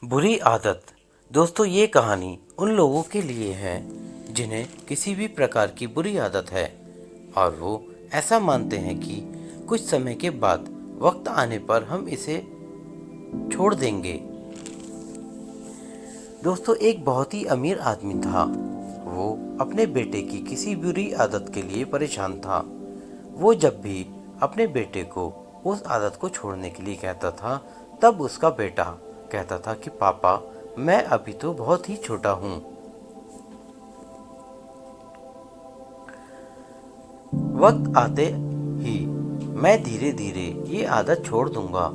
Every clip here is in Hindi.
बुरी आदत। दोस्तों, ये कहानी उन लोगों के लिए है जिन्हें किसी भी प्रकार की बुरी आदत है और वो ऐसा मानते हैं कि कुछ समय के बाद वक्त आने पर हम इसे छोड़ देंगे। दोस्तों, एक बहुत ही अमीर आदमी था। वो अपने बेटे की किसी बुरी आदत के लिए परेशान था। वो जब भी अपने बेटे को उस आदत को छोड़ने के लिए कहता था, तब उसका बेटा कहता था कि पापा, मैं अभी तो बहुत ही छोटा हूँ। वक्त आते ही मैं धीरे धीरे ये आदत छोड़ दूंगा।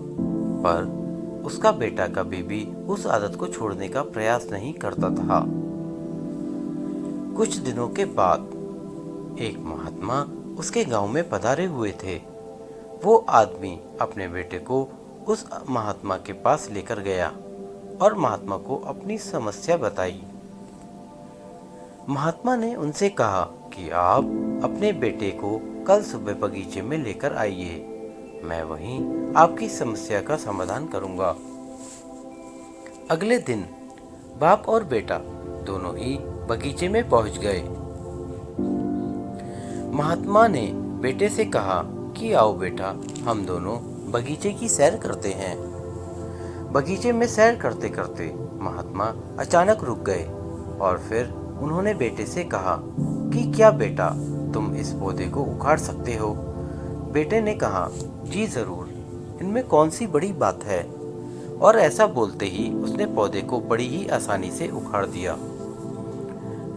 पर उसका बेटा कभी भी उस आदत को छोड़ने का प्रयास नहीं करता था। कुछ दिनों के बाद एक महात्मा उसके गांव में पधारे हुए थे। वो आदमी अपने बेटे को उस महात्मा के पास लेकर गया और महात्मा को अपनी समस्या बताई। महात्मा ने उनसे कहा कि आप अपने बेटे को कल सुबह बगीचे में लेकर आइए। मैं वहीं आपकी समस्या का समाधान करूंगा। अगले दिन बाप और बेटा दोनों ही बगीचे में पहुंच गए। महात्मा ने बेटे से कहा कि आओ बेटा, हम दोनों बगीचे की सैर करते हैं। बगीचे में सैर करते करते महात्मा अचानक रुक गए और फिर उन्होंने बेटे से कहा कि क्या बेटा, तुम इस पौधे को उखाड़ सकते हो? बेटे ने कहा, जी जरूर, इनमें कौन सी बड़ी बात है। और ऐसा बोलते ही उसने पौधे को बड़ी ही आसानी से उखाड़ दिया।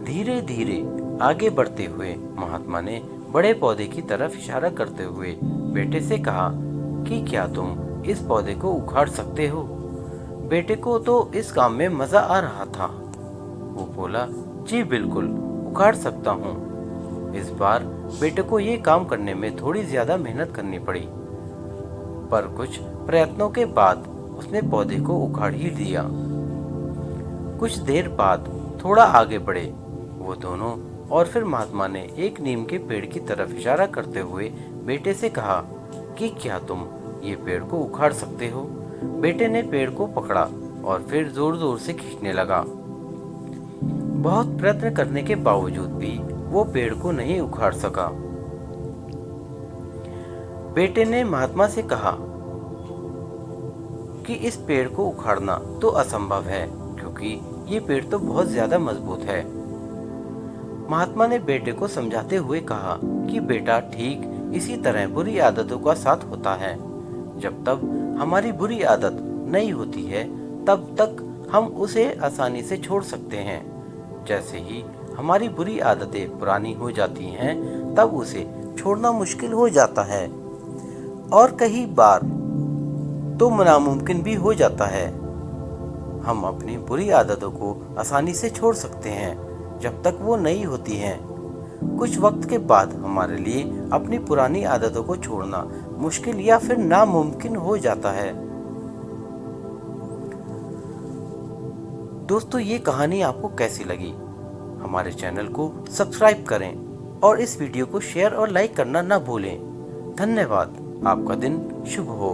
धीरे धीरे आगे बढ़ते हुए महात्मा ने बड़े पौधे की तरफ इशारा करते हुए बेटे से कहा कि क्या तुम इस पौधे को उखाड़ सकते हो? बेटे को तो इस काम में मजा आ रहा था। वो बोला, जी बिल्कुल, उखाड़ सकता हूँ। इस बार बेटे को ये काम करने में थोड़ी ज्यादा मेहनत करनी पड़ी, पर कुछ प्रयत्नों के बाद उसने पौधे को उखाड़ ही दिया। कुछ देर बाद थोड़ा आगे बढ़े वो दोनों और फिर महात्मा ने एक नीम के पेड़ की तरफ इशारा करते हुए बेटे से कहा कि क्या तुम ये पेड़ को उखाड़ सकते हो? बेटे ने पेड़ को पकड़ा और फिर जोर जोर से खींचने लगा। बहुत प्रयत्न करने के बावजूद भी वो पेड़ को नहीं उखाड़ सका। बेटे ने महात्मा से कहा कि इस पेड़ को उखाड़ना तो असंभव है, क्योंकि ये पेड़ तो बहुत ज्यादा मजबूत है। महात्मा ने बेटे को समझाते हुए कहा कि बेटा, ठीक इसी तरह बुरी आदतों का साथ होता है। जब तक हमारी बुरी आदत नहीं होती है, तब तक हम उसे आसानी से छोड़ सकते हैं। जैसे ही हमारी बुरी आदतें पुरानी हो जाती हैं, तब उसे छोड़ना मुश्किल हो जाता है और कई बार तो नामुमकिन भी हो जाता है। हम अपनी बुरी आदतों को आसानी से छोड़ सकते हैं जब तक वो नहीं होती हैं। कुछ वक्त के बाद हमारे लिए अपनी पुरानी आदतों को छोड़ना मुश्किल या फिर नामुमकिन हो जाता है। दोस्तों, ये कहानी आपको कैसी लगी? हमारे चैनल को सब्सक्राइब करें और इस वीडियो को शेयर और लाइक करना ना भूलें। धन्यवाद। आपका दिन शुभ हो।